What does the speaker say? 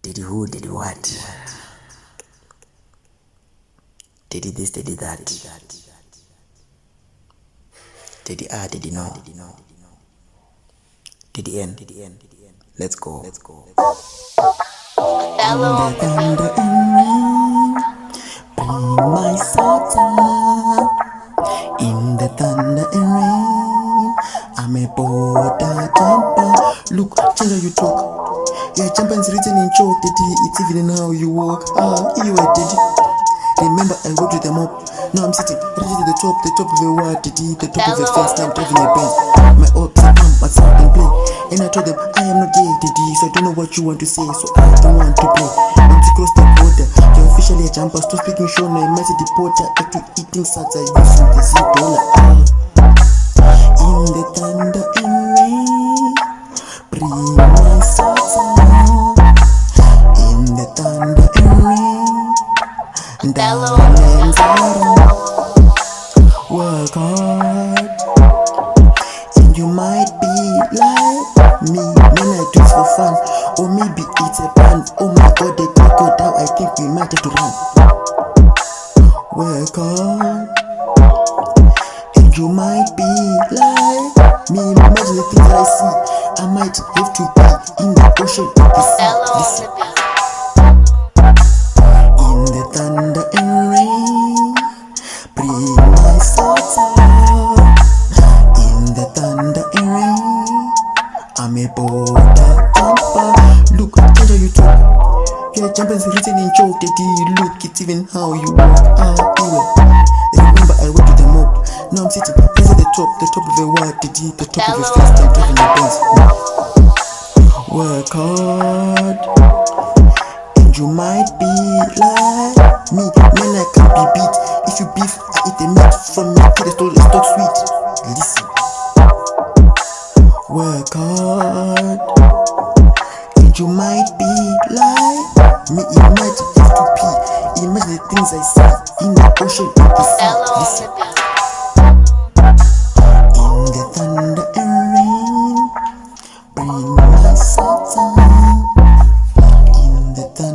Did he who, did he what? Did he this, did he that? Did he did he know? Did he end? Let's go. In the thunder and rain, bring my Satan. In the thunder and rain, I'm a border jumper. Look, change how you talk. Yeah, jumping is written in chalk, daddy. It's even in how you walk. You are daddy. Remember, I worked with them up. Now I'm sitting right at the top of the world, daddy. The top of the fence, now I'm driving a Benz. My ups and my sound and play. And I told them, I am not gay, daddy. So I don't know what you want to say, so I don't want to play. Once you cross the border, you're officially a jumper. Still speaking show, no, I might the porter. After eating salsa, using the $0. In the thunder and rain, bring my Satan. In the thunder and rain, diamonds are work hard, and you might be like me. Man, I do it for fun, or maybe it's a plan. Oh my God, they take it out. I think we might have to run. Work hard, and you might be like me. Imagine the things that I see. I might have to be in the ocean of the sea. Listen. In the thunder and rain, bring my Satan. In the thunder and rain, I'm a border jumper. Look, change how you talk. Yeah, jumping is written in chalk, daddy. Look, it's even how you walk. Anyway, remember I went to the mob. Now I'm sitting right at the top of the world, daddy. The top of the fence, I'm driving a Benz. Work hard, and you might be like me. Man, I can't be beat. If you beef, I eat the meat from your pedestal. It's not sweet. Listen. Work hard, and you might be like me. You might have to pee. Imagine the things I see in the ocean of the sea. Listen. In the thunder and rain, bring my Satan. In the thunder